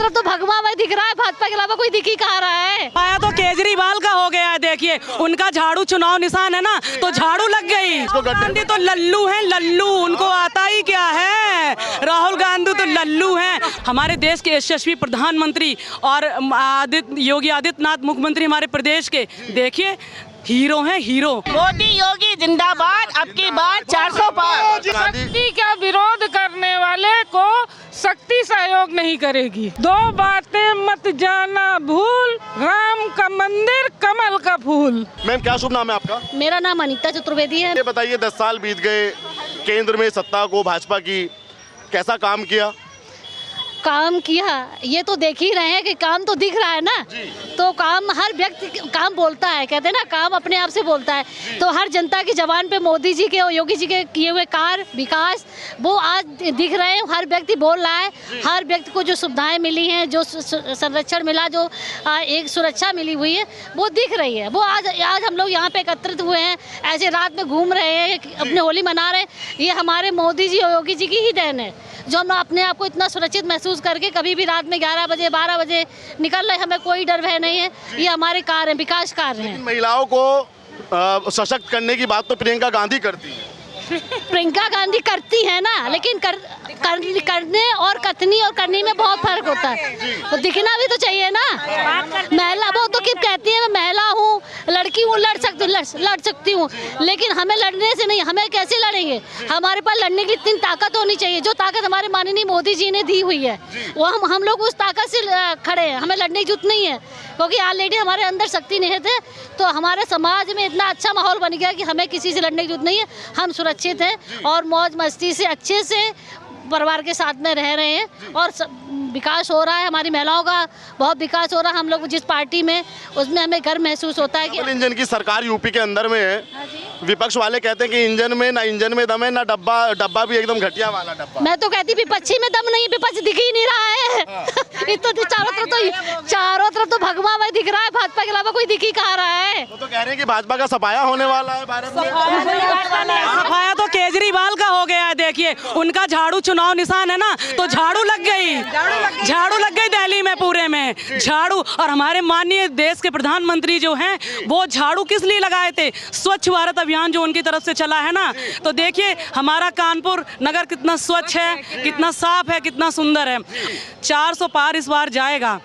तरफ तो भगवा दिख रहा है, भाजपा के अलावा कोई दिख ही कहाँ रहा है। आया तो केजरीवाल का हो गया है, देखिए उनका झाड़ू चुनाव निशान है ना, तो झाड़ू लग गई। गांधी तो लल्लू हैं, लल्लू, उनको आता ही क्या है। राहुल गांधी तो लल्लू हैं। हमारे देश के यशस्वी प्रधानमंत्री और योगी आदित्यनाथ मुख्यमंत्री हमारे प्रदेश के, देखिए हीरो हैं, हीरो। मोदी योगी जिंदाबाद, अब की बार 400 पार। शक्ति का विरोध करने वाले को शक्ति सहयोग नहीं करेगी। दो बातें मत जाना भूल, राम का मंदिर कमल का फूल। मैम क्या शुभ नाम है आपका? मेरा नाम अनीता चतुर्वेदी है। ये बताइए 10 साल बीत गए, केंद्र में सत्ता को भाजपा की, कैसा काम किया? काम किया, ये तो देख ही रहे हैं कि काम तो दिख रहा है ना। तो काम, हर व्यक्ति काम बोलता है, कहते हैं ना काम अपने आप से बोलता है। तो हर जनता की जबान पे मोदी जी के और योगी जी के किए हुए कार्य विकास वो आज दिख रहे हैं। हर व्यक्ति बोल रहा है, हर व्यक्ति को जो सुविधाएं मिली हैं, जो संरक्षण मिला, जो एक सुरक्षा मिली हुई है, वो दिख रही है। वो आज हम लोग यहाँ पे एकत्रित हुए हैं, ऐसे रात में घूम रहे हैं, अपने होली मना रहे हैं। ये हमारे मोदी जी और योगी जी की ही देन है, जो हम अपने आप को इतना सुरक्षित महसूस करके कभी भी रात में 11 बजे 12 बजे निकल रहे, हमें कोई डर भय नहीं है। ये हमारे कार्य हैं, विकास कार्य हैं। महिलाओं को सशक्त करने की बात तो प्रियंका गांधी करती है। प्रियंका गांधी करती है ना, लेकिन करने और कथनी और करनी में बहुत फर्क होता है। तो दिखना भी तो चाहिए ना। महिला वो तो क्या कहती है, मैं महिला हूँ, लड़की हूँ, लड़ सकती हूँ, लेकिन हमें लड़ने से नहीं, हमें कैसे लड़ेंगे? हमारे पास लड़ने की इतनी ताकत होनी चाहिए, जो ताकत हमारे माननीय मोदी जी ने दी हुई है, वो हम लोग उस ताकत से खड़े हैं। हमें लड़ने की जरूरत नहीं है, क्योंकि ऑलरेडी हमारे अंदर शक्ति निहित है। तो हमारे समाज में इतना अच्छा माहौल बन गया कि हमें किसी से लड़ने की जरूरत नहीं है। हम सुरक्षित हैं और मौज मस्ती से अच्छे से परिवार के साथ में रह रहे हैं और विकास हो रहा है। हमारी महिलाओं का बहुत विकास हो रहा है। हम लोग जिस पार्टी में, उसमें हमें गर्व महसूस होता है कि इंजन की सरकार यूपी के अंदर में है। विपक्ष वाले कहते हैं कि इंजन में दम है, ना डब्बा भी एकदम घटिया वाला डब्बा। मैं तो कहती विपक्षी में दम नहीं, विपक्ष दिख ही नहीं रहा है। तो चारों तरफ तो भगवा दिख रहा है, भाजपा के अलावा कोई दिख ही कहाँ रहा है। तो कह रहे हैं कि भाजपा का सफाया होने वाला है भारत में। सफाया तो केजरीवाल का हो गया है, देखिए उनका झाड़ू चुनाव निशान है ना, तो झाड़ू लग गई। झाड़ू लग गई दिल्ली में, पूरे में झाड़ू। और हमारे माननीय देश के प्रधानमंत्री जो हैं, वो झाड़ू किस लिए लगाए थे? स्वच्छ भारत अभियान जो उनकी तरफ से चला है ना, तो देखिए हमारा कानपुर नगर कितना स्वच्छ है, कितना साफ है, कितना सुंदर है। 400 पार इस बार जाएगा।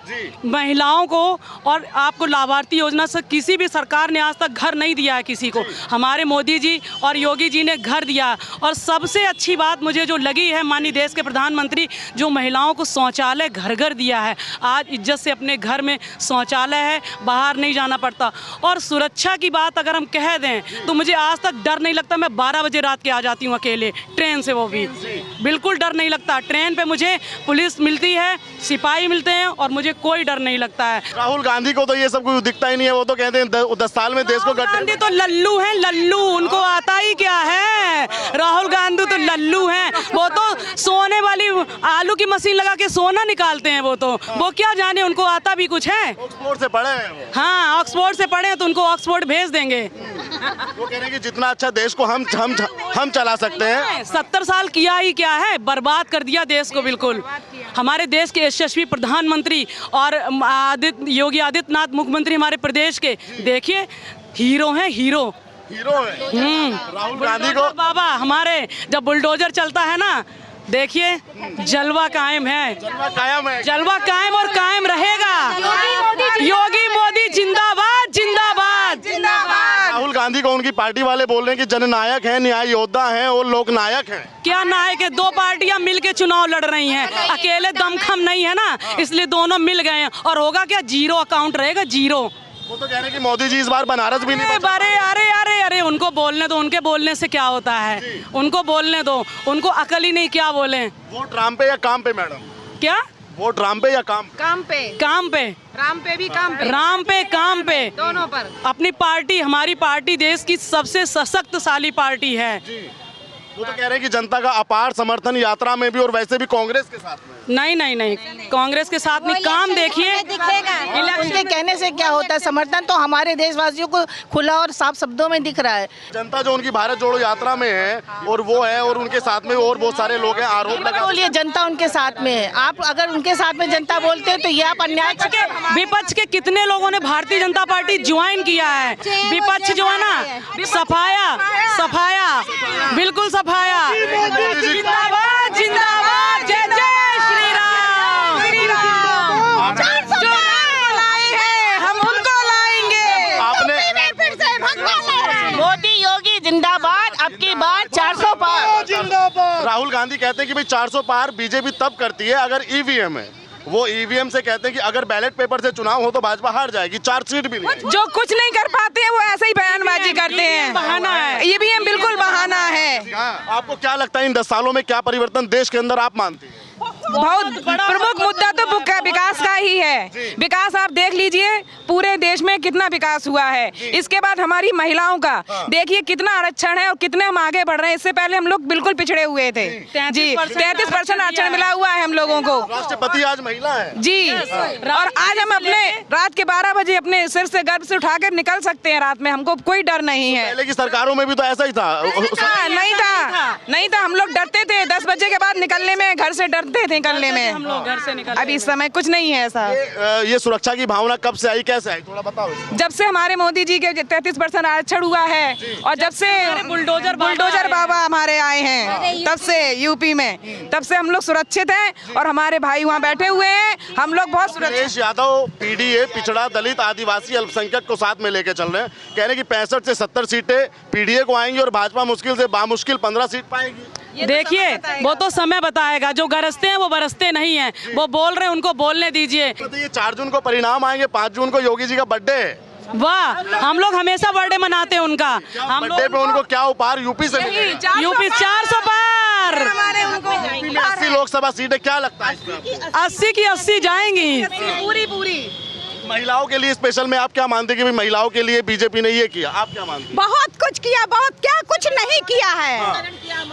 महिलाओं को और आपको लाभार्थी योजना से किसी भी सरकार ने आज तक घर नहीं दिया है किसी को। हमारे मोदी जी और योगी जी ने घर दिया। और सबसे अच्छी बात मुझे जो लगी है, माननीय देश के प्रधानमंत्री जो महिलाओं को शौचालय घर घर दिया है। आज इज्जत से अपने घर में शौचालय है, बाहर नहीं जाना पड़ता। और सुरक्षा की बात अगर हम कह दें तो मुझे आज तक डर नहीं लगता। मैं 12 बजे रात के आ जाती हूँ अकेले ट्रेन से, वो भी बिल्कुल डर नहीं लगता। ट्रेन पे मुझे पुलिस मिलती है, सिपाही मिलते हैं और मुझे कोई डर नहीं लगता है। राहुल गांधी को तो ये सब कुछ दिखता ही नहीं है। वो तो कहते हैं 10 साल में देश को गांधी तो लल्लू हैं, लल्लू, उनको आता ही क्या है। राहुल गांधी तो लल्लू हैं। वो तो सोने वाली आलू की मशीन लगा के सोना निकालते हैं। वो क्या जाने, उनको आता भी कुछ है। ऑक्सफोर्ड से पढ़े हैं। हाँ, ऑक्सफोर्ड से पढ़े हैं तो उनको ऑक्सफोर्ड भेज देंगे। वो कह रहे हैं कि जितना अच्छा देश को हम चला सकते हैं। 70 साल किया ही क्या है, बर्बाद कर दिया देश को बिल्कुल। हमारे देश के यशस्वी प्रधानमंत्री और योगी आदित्यनाथ मुख्यमंत्री हमारे प्रदेश के, देखिए हीरो हैं, हीरो है। राहुल गांधी को बाबा हमारे जब बुलडोजर चलता है ना, देखिए जलवा कायम है, जलवा कायम और कायम रहेगा। योगी मोदी जिंदाबाद, जिंदाबाद, जिंदाबाद। राहुल गांधी को उनकी पार्टी वाले बोल रहे हैं कि जननायक हैं, न्याय योद्धा हैं और लोकनायक हैं। क्या नायक है? 2 पार्टियां मिलके चुनाव लड़ रही हैं, अकेले दमखम नहीं है ना, इसलिए दोनों मिल गए हैं। और होगा क्या? 0 अकाउंट रहेगा, 0। वो तो कह रहे हैं कि मोदी जी इस बार बनारस भी नहीं बचा। अरे उनको बोलने दो, उनके बोलने से क्या होता है? उनको बोलने दो, उनको अकल ही नहीं, क्या बोले। वोट राम पे या काम पे मैडम? क्या वोट राम पे या काम पे? काम पे, काम पे, राम पे भी काम पे, राम पे काम पे, दोनों पर। अपनी पार्टी, हमारी पार्टी देश की सबसे सशक्तशाली पार्टी है। वो तो कह रहे हैं कि जनता का अपार समर्थन यात्रा में भी और वैसे भी कांग्रेस के साथ में। नहीं नहीं नहीं, कांग्रेस के साथ नहीं। काम देखिए, उनके कहने से क्या होता है, समर्थन तो हमारे देशवासियों को खुला और साफ शब्दों में दिख रहा है। जनता जो उनकी भारत जोड़ो यात्रा में है और वो है, और उनके साथ में और बहुत सारे लोग हैं, आरोप लगा। बोलिए जनता उनके साथ में है, आप अगर उनके साथ में जनता बोलते हैं तो ये आप अन्याय करके। विपक्ष के कितने लोगों ने भारतीय जनता पार्टी ज्वाइन किया है। विपक्ष जो है ना, सफाया सफाया, बिल्कुल सफाया। जिंदाबाद जिंदाबाद, जय जय श्री राम। जो राम लाए हैं हम उनको लाएंगे। आपने मोदी योगी जिंदाबाद, अब की बार 400 पार। राहुल गांधी कहते हैं कि भाई 400 पार बीजेपी तब करती है अगर ईवीएम है। वो ईवीएम से कहते हैं कि अगर बैलेट पेपर से चुनाव हो तो भाजपा हार जाएगी, 4 सीट भी नहीं। जो कुछ नहीं कर पाते हैं वो ऐसे ही बयानबाजी करते हैं। बहाना है, ये भी हम बिल्कुल बहाना है। आपको क्या लगता है इन 10 सालों में क्या परिवर्तन देश के अंदर आप मानते हैं? बहुत प्रमुख मुद्दा तो विकास का ही है। विकास आप देख लीजिए, पूरे देश में कितना विकास हुआ है। इसके बाद हमारी महिलाओं का देखिए कितना आरक्षण है और कितने हम आगे बढ़ रहे हैं। इससे पहले हम लोग बिल्कुल पिछड़े हुए थे जी। 33% आरक्षण मिला हुआ है हम लोगों को। राष्ट्रपति आज महिला है जी, और आज हम अपने रात के 12 बजे अपने सिर से गर्भ से उठाकर निकल सकते हैं रात में, हमको कोई डर नहीं है। पहले की सरकारों में भी तो ऐसा ही था। नहीं था, हम लोग डरते थे 10 बजे के बाद निकलने में, घर से डरते थे निकलने में। हम लोग घर से निकल। अभी इस समय कुछ नहीं है ऐसा। ये सुरक्षा की भावना कब से आई, कैसे आई, थोड़ा बताओ। जब से हमारे मोदी जी के 33% आरक्षण हुआ है और जब से बुलडोजर बाबा हमारे आए हैं, तब से यूपी में, तब से हम लोग सुरक्षित हैं और हमारे भाई वहाँ बैठे हुए हैं। हम लोग बहुत सुरक्षित। अखिलेश यादव पीडीए, पिछड़ा, दलित, आदिवासी, अल्पसंख्यक को साथ में लेके चल रहे हैं। कह रहे हैं कि 65 से 70 सीटें पीडीए को आएंगी और भाजपा मुश्किल से बामुश्किल 15 सीट पाएगी। देखिए वो तो समय बताएगा। जो गरजते हैं वो बरसते नहीं हैं। वो बोल रहे हैं, उनको बोलने दीजिए। तो ये 4 जून को परिणाम आएंगे, 5 जून को योगी जी का बर्थडे है। वाह, हम लोग हमेशा बर्थडे मनाते हैं उनका। हम बर्थडे पे उनको क्या उपहार यूपी से मिलेगा? यूपी 400 पार, 80 लोकसभा सीटें, क्या लगता है इसमें? 80 की 80 जाएंगी पूरी। महिलाओं के लिए स्पेशल में आप क्या मानते हैं कि भाई महिलाओं के लिए बीजेपी ने ये किया, आप क्या मानते हैं? बहुत कुछ किया, बहुत क्या कुछ नहीं किया है।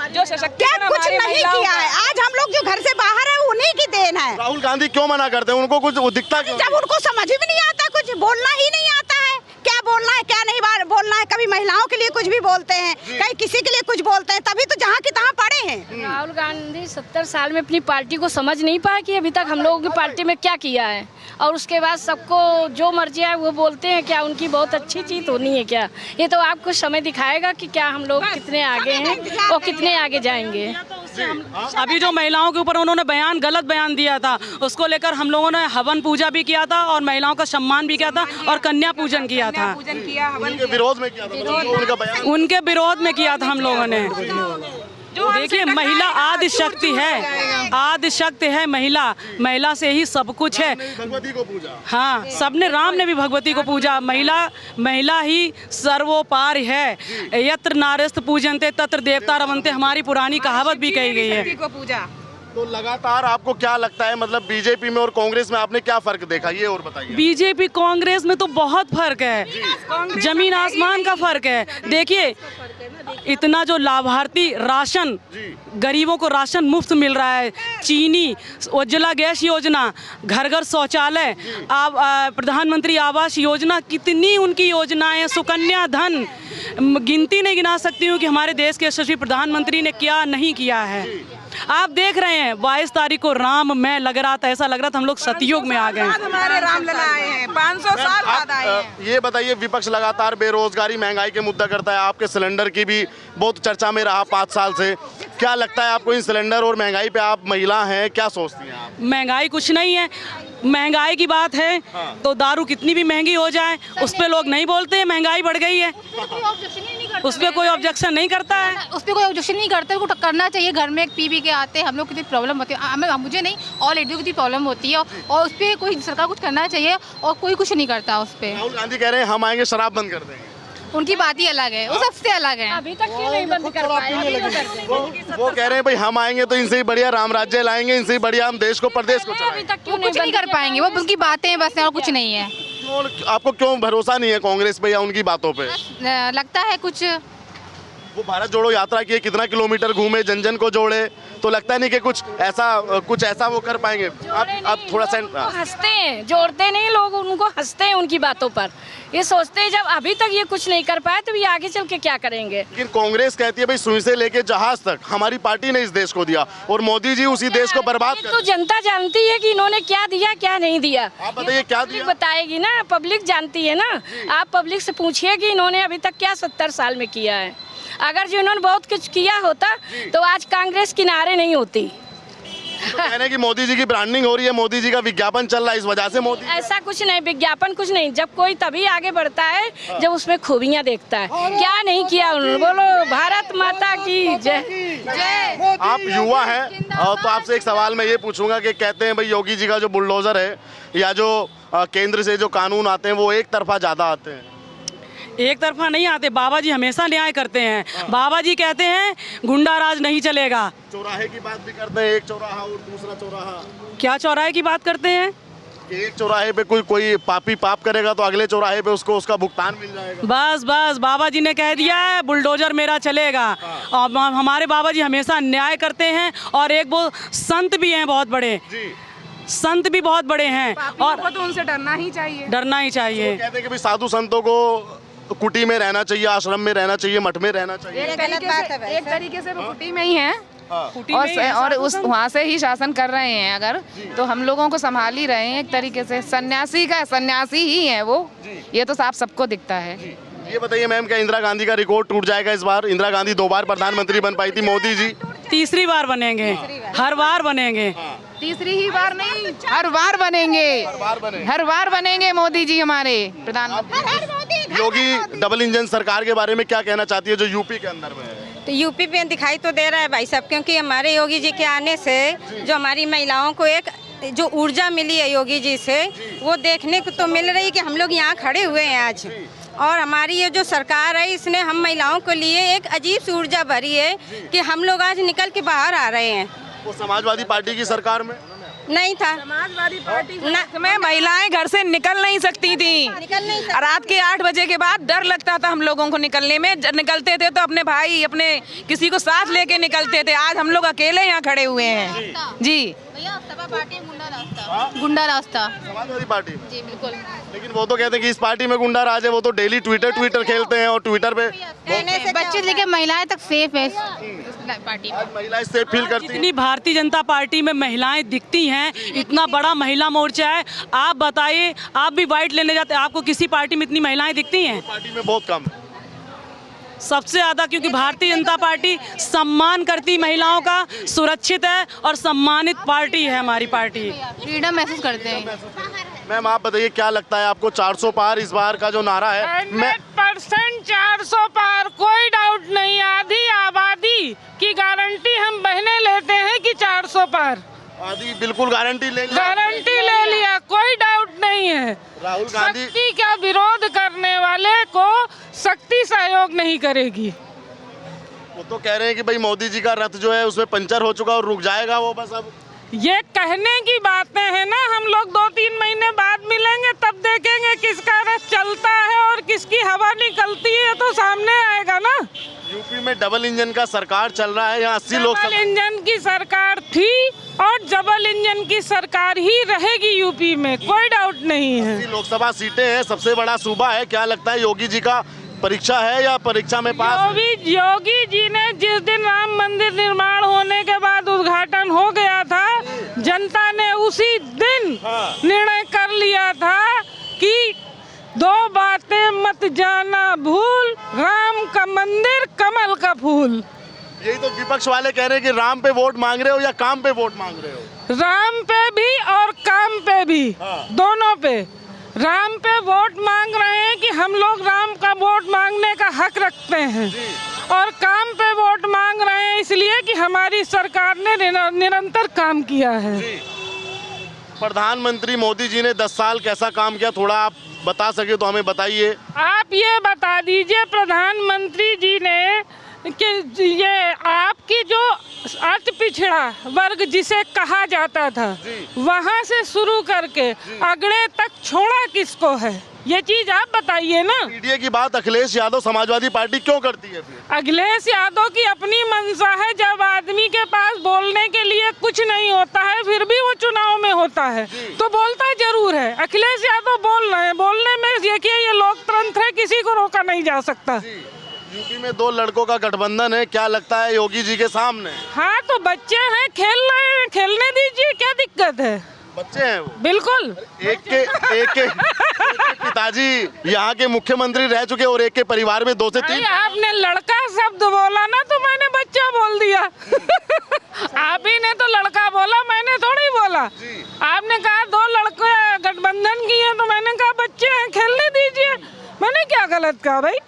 जो क्या कुछ नहीं किया है। आज हम लोग जो घर से बाहर है उन्हीं की देन है। राहुल गांधी क्यों मना करते हैं? उनको कुछ दिखता क्यों? जब उनको समझ भी नहीं आता, कुछ बोलना ही नहीं आता है, क्या बोलना है क्या नहीं बोलना है। कभी महिलाओं के लिए कुछ भी बोलते हैं, कहीं किसी के लिए कुछ बोलते हैं, तभी तो जहाँ की तहाँ पड़े हैं। राहुल गांधी 70 साल में अपनी पार्टी को समझ नहीं पाया कि अभी तक हम लोगों की पार्टी में क्या किया है, और उसके बाद सबको जो मर्जी है वो बोलते हैं। क्या उनकी बहुत अच्छी चीज होनी है क्या? ये तो आपको समय दिखाएगा कि क्या हम लोग कितने आगे हैं और कितने आगे जाएंगे। अभी जो महिलाओं के ऊपर उन्होंने गलत बयान दिया था, उसको लेकर हम लोगों ने हवन पूजा भी किया था और महिलाओं का सम्मान भी किया था और कन्या पूजन किया था। उनके विरोध में किया था, उनका बयान उनके विरोध में किया था हम लोगों ने। देखिए महिला आदि शक्ति है, आदि शक्ति है महिला। महिला से ही सब कुछ है। भगवती को पूजा। हाँ, सबने, राम ने भी भगवती को पूजा। महिला ही सर्वोपार है। यत्र नार्यस्त पूजन्ते तत्र देवता रमन्ते, हमारी पुरानी कहावत भी कही गई है। तो लगातार आपको क्या लगता है, मतलब बीजेपी में और कांग्रेस में आपने क्या फर्क देखा, ये और बताइए। बीजेपी कांग्रेस में तो बहुत फर्क है, जमीन आसमान का फर्क है। देखिए इतना जो लाभार्थी राशन, गरीबों को राशन मुफ्त मिल रहा है, चीनी, उज्ज्वला गैस योजना, घर घर शौचालय, प्रधानमंत्री आवास योजना, कितनी उनकी योजनाएं, सुकन्या धन, गिनती नहीं गिना सकती हूँ कि हमारे देश के यशस्वी प्रधानमंत्री ने क्या नहीं किया है। आप देख रहे हैं 22 तारीख को राम में लग रहा था, ऐसा लग रहा था हम लोग सतयुग में आ गए। हमारे रामलला आए हैं, 500 साल बाद आए हैं। ये बताइए, विपक्ष लगातार बेरोजगारी, महंगाई के मुद्दा करता है। आपके सिलेंडर की भी बहुत चर्चा में रहा 5 साल से। क्या लगता है आपको इन सिलेंडर और महंगाई पे? आप महिला हैं, क्या सोचती हैं आप? महंगाई कुछ नहीं है। महंगाई की बात है तो दारू कितनी भी महंगी हो जाए उस पे लोग नहीं बोलते हैं महंगाई बढ़ गई है, उस पे कोई ऑब्जेक्शन नहीं करता है। उस पर कोई ऑब्जेक्शन नहीं करते, उनको करना चाहिए। घर में एक पी के आते हैं हम लोग, कितनी प्रॉब्लम होती है, हमें, मुझे नहीं, ऑल लेडीज को कितनी प्रॉब्लम होती है, और उस पर कोई सरकार कुछ करना चाहिए और कोई कुछ नहीं करता उस पर। राहुल गांधी कह रहे हैं हम आएंगे शराब बंद कर देंगे। उनकी बात ही अलग है, वो सबसे अलग है। अभी तक क्यों नहीं बंद कर पाए? वो कह रहे हैं भाई हम आएंगे तो इनसे ही बढ़िया राम राज्य लाएंगे, इनसे ही बढ़िया हम देश को प्रदेश को अभी तक क्यों कुछ नहीं कर पाएंगे, वो उनकी बातें बस और कुछ नहीं है। आपको क्यों भरोसा नहीं है कांग्रेस पे या उनकी बातों पे? लगता है कुछ वो भारत जोड़ो यात्रा की कितना किलोमीटर घूमे, जन जन को जोड़े, तो लगता नहीं कि कुछ ऐसा वो कर पाएंगे। आप थोड़ा सा हंसते हैं, जोड़ते नहीं, लोग उनको हंसते हैं उनकी बातों पर। ये सोचते हैं जब अभी तक ये कुछ नहीं कर पाए तो ये आगे चल के क्या करेंगे। लेकिन कांग्रेस कहती है भाई सुई से लेके जहाज तक हमारी पार्टी ने इस देश को दिया और मोदी जी उसी देश को बर्बाद कर। तो जनता जानती है कि इन्होंने क्या दिया क्या नहीं दिया। आप बताइए क्या दिया? बताएगी ना, पब्लिक जानती है ना। आप पब्लिक से पूछिए कि इन्होंने अभी तक क्या 70 साल में किया है। अगर जो इन्होंने बहुत कुछ किया होता तो आज कांग्रेस किनारे नहीं होती। तो कह रहे हैं कि मोदी जी की ब्रांडिंग हो रही है, मोदी जी का विज्ञापन चल रहा है, इस वजह से मोदी। ऐसा कुछ नहीं, विज्ञापन कुछ नहीं। जब कोई तभी आगे बढ़ता है जब उसमें खूबियां देखता है। क्या नहीं किया उन्होंने, बोलो भारत माता की जय जय। आप युवा हैं तो आपसे एक सवाल मैं ये पूछूंगा कि कहते हैं भाई योगी जी का जो बुलडोजर है या जो केंद्र से जो कानून आते हैं वो एक तरफा ज्यादा आते हैं। एक तरफा नहीं आते, बाबा जी हमेशा न्याय करते हैं। बाबा जी कहते हैं गुंडा राज नहीं चलेगा। चौराहे की बात भी करते हैं, एक चौराहा और दूसरा चौराहा। क्या चौराहे की बात करते हैं? एक चौराहे पे कोई पापी पाप करेगा तो अगले चौराहे पे उसको उसका भुगतान मिल जाएगा। बस बाबा जी ने कह दिया है बुलडोजर मेरा चलेगा। और हमारे बाबा जी हमेशा न्याय करते हैं और एक वो संत भी हैं बहुत बड़े, संत भी बहुत बड़े हैं और तो उनसे डरना ही चाहिए, डरना ही चाहिए। तो कहते हैं कि भाई साधु संतों को कुटी में रहना चाहिए, आश्रम में रहना चाहिए, मठ में रहना चाहिए। एक तरीके से वो कुटी में ही है और उस वहाँ से ही शासन कर रहे हैं। अगर तो हम लोगों को संभाल ही रहे हैं एक तरीके से। सन्यासी ही है वो, ये तो साफ सबको दिखता है। ये बताइए मैम, क्या इंदिरा गांधी का रिकॉर्ड टूट जाएगा इस बार? इंदिरा गांधी 2 बार प्रधानमंत्री बन पाई थी, मोदी जी तीसरी बार बनेंगे, हर बार बनेंगे। तीसरी ही बार नहीं, हर बार बनेंगे, हर बार बनेंगे मोदी जी हमारे प्रधानमंत्री। योगी डबल इंजन सरकार के बारे में क्या कहना चाहती है जो यूपी के अंदर में है? तो यूपी में दिखाई तो दे रहा है भाई साहब, क्योंकि हमारे योगी जी के आने से जो हमारी महिलाओं को एक जो ऊर्जा मिली है योगी जी से, वो देखने को तो मिल रही है कि हम लोग यहाँ खड़े हुए हैं आज। और हमारी ये जो सरकार है इसने हम महिलाओं के लिए एक अजीब सी ऊर्जा भरी है कि हम लोग आज निकल के बाहर आ रहे हैं। वो समाजवादी पार्टी की सरकार में नहीं था। समाजवादी पार्टी में महिलाएं घर से निकल नहीं सकती थी। रात के 8 बजे के बाद डर लगता था हम लोगों को निकलने में। निकलते थे तो अपने भाई अपने किसी को साथ लेके निकलते थे। आज हम लोग अकेले यहाँ खड़े हुए हैं जी। गुंडा रास्ता समाजवादी पार्टी जी बिल्कुल। लेकिन वो तो कहते हैं कि इस पार्टी में गुंडा राज है। वो तो डेली ट्विटर खेलते हैं और ट्विटर पे बच्चे से लेकर महिलाएं तक सेफ है पार्टी में। महिलाएं सेफ फील करती हैं। इतनी भारतीय जनता पार्टी में महिलाएं दिखती हैं, इतना बड़ा महिला मोर्चा है। आप बताइए, आप भी वाइट लेने जाते हैं, आपको किसी पार्टी में इतनी महिलाएं दिखती हैं? पार्टी में बहुत कम है, सबसे ज्यादा, क्योंकि भारतीय जनता पार्टी सम्मान करती महिलाओं का, सुरक्षित है और सम्मानित पार्टी है हमारी पार्टी। फ्रीडम महसूस करते हैं। मैम आप बताइए क्या लगता है आपको 400 पार इस बार का जो नारा है? 100% 400 पार, कोई डाउट नहीं। आधी आबादी की गारंटी हम बहने लेते हैं कि 400 पार। आधी बिल्कुल गारंटी ले लिया, कोई डाउट नहीं है। राहुल गांधी शक्ति का विरोध करने वाले को शक्ति सहयोग नहीं करेगी। वो तो कह रहे हैं कि भाई मोदी जी का रथ जो है उसमें पंचर हो चुका और रुक जाएगा वो बस। अब ये कहने की बातें हैं ना, हम लोग 2-3 महीने बाद मिलेंगे तब देखेंगे किसका रथ चलता है और किसकी हवा निकलती है, तो सामने आएगा ना। यूपी में डबल इंजन का सरकार चल रहा है, यहाँ 80 लोग डबल इंजन की सरकार थी और डबल इंजन की सरकार ही रहेगी यूपी में, कोई डाउट नहीं है। 80 लोकसभा सीटें हैं, सबसे बड़ा सूबा है। क्या लगता है योगी जी का परीक्षा है या परीक्षा में पास? योगी जी ने जिस दिन राम मंदिर निर्माण होने के बाद उद्घाटन हो गया था, जनता ने उसी दिन निर्णय कर लिया था कि 2 बातें मत जाना भूल, राम का मंदिर कमल का फूल। यही तो विपक्ष वाले कह रहे हैं कि राम पे वोट मांग रहे हो या काम पे वोट मांग रहे हो? राम पे भी और काम पे भी, दोनों पे। राम पे वोट मांग रहे हैं कि हम लोग राम का वोट मांगने का हक रखते हैं, और काम पे वोट मांग रहे हैं इसलिए कि हमारी सरकार ने निरंतर काम किया है। प्रधानमंत्री मोदी जी ने 10 साल कैसा काम किया, थोड़ा आप बता सके तो हमें बताइए। आप ये बता दीजिए प्रधानमंत्री जी ने कि ये आपकी जो अति पिछड़ा वर्ग जिसे कहा जाता था, वहाँ से शुरू करके अगड़े तक छोड़ा किसको है? ये चीज आप बताइए ना। मीडिया की बात अखिलेश यादव समाजवादी पार्टी क्यों करती है फिर? अखिलेश यादव की अपनी मंशा है, जब आदमी के पास बोलने के लिए कुछ नहीं होता है फिर भी वो चुनाव में होता है तो बोलता जरूर है। अखिलेश यादव बोल रहे हैं, बोलने में देखिए ये लोकतंत्र है, किसी को रोका नहीं जा सकता। यूपी में 2 लड़कों का गठबंधन है, क्या लगता है योगी जी के सामने? हाँ तो बच्चे हैं, खेल रहे हैं, खेलने दीजिए, क्या दिक्कत है? बच्चे हैं वो। बिल्कुल। एक के पिताजी यहाँ के मुख्यमंत्री रह चुके और एक के परिवार में 2 से 3। आपने लड़का शब्द बोला ना तो मैंने बच्चा बोल दिया। आप ही ने तो लड़का बोला, मैंने थोड़ी बोला। आपने कहा 2 लड़के गठबंधन किए तो मैंने कहा बच्चे हैं, खेलने दीजिए। मैंने क्या गलत कहा भाई?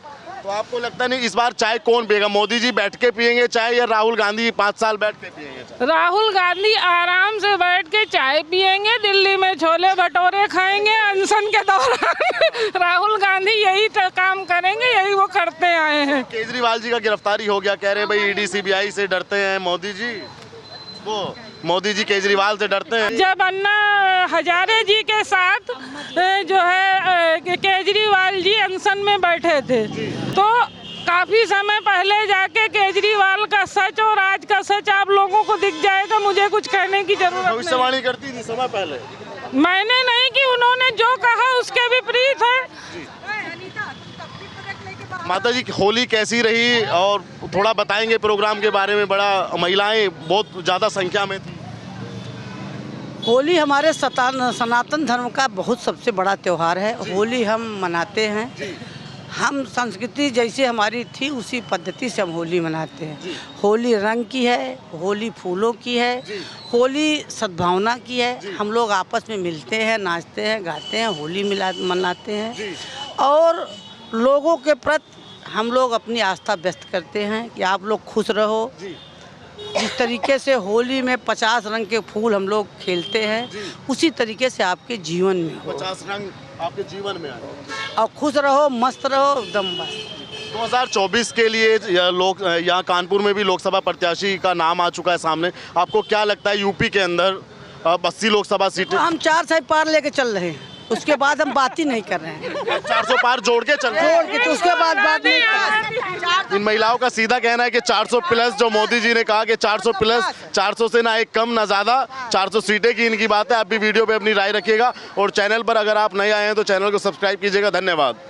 तो आपको लगता नहीं इस बार चाय कौन पिएगा? मोदी जी बैठ के पियेंगे चाय या राहुल गांधी 5 साल बैठ के पियेंगे चाय? राहुल गांधी आराम से बैठ के चाय पियेंगे, दिल्ली में छोले भटूरे खाएंगे अनशन के दौरान। राहुल गांधी यही काम करेंगे, यही वो करते आए हैं। केजरीवाल जी का गिरफ्तारी हो गया, कह रहे हैं भाई ईडी सीबीआई से डरते हैं मोदी जी। वो मोदी जी केजरीवाल से डरते हैं। जब अन्ना हजारे जी के साथ जो है केजरीवाल जी अनशन में बैठे थे तो काफी समय पहले जाके केजरीवाल का सच और आज का सच आप लोगों को दिख जाएगा। मुझे कुछ कहने की जरूरत नहीं। भविष्यवाणी करती थी समय पहले। मैंने नहीं कि उन्होंने जो कहा उसके विपरीत है। माता जी होली कैसी रही और थोड़ा बताएंगे प्रोग्राम के बारे में? बड़ा महिलाएं बहुत ज़्यादा संख्या में थी। होली हमारे सनातन धर्म का बहुत सबसे बड़ा त्यौहार है। होली हम मनाते हैं, हम संस्कृति जैसे हमारी थी उसी पद्धति से हम होली मनाते हैं। होली रंग की है, होली फूलों की है, होली सद्भावना की है। हम लोग आपस में मिलते हैं, नाचते हैं, गाते हैं, होली मनाते हैं और लोगों के प्रति हम लोग अपनी आस्था व्यक्त करते हैं कि आप लोग खुश रहो। जिस तरीके से होली में 50 रंग के फूल हम लोग खेलते हैं उसी तरीके से आपके जीवन में हो। 50 रंग आपके जीवन में आए और खुश रहो, मस्त रहो एकदम बस। 2024 के लिए यहाँ कानपुर में भी लोकसभा प्रत्याशी का नाम आ चुका है सामने। आपको क्या लगता है यूपी के अंदर 80 लोकसभा सीटें? हम 400 पार लेके चल रहे हैं, उसके बाद हम बात ही नहीं कर रहे हैं। 400 पार जोड़ के चल रहे हैं तो उसके बाद बात नहीं कर रहे। इन महिलाओं का सीधा कहना है कि 400 प्लस, जो मोदी जी ने कहा कि 400 प्लस, 400 से ना एक कम ना ज़्यादा, 400 सीटें की इनकी बात है। आप भी वीडियो पे अपनी राय रखिएगा और चैनल पर अगर आप नए आए हैं तो चैनल को सब्सक्राइब कीजिएगा। धन्यवाद।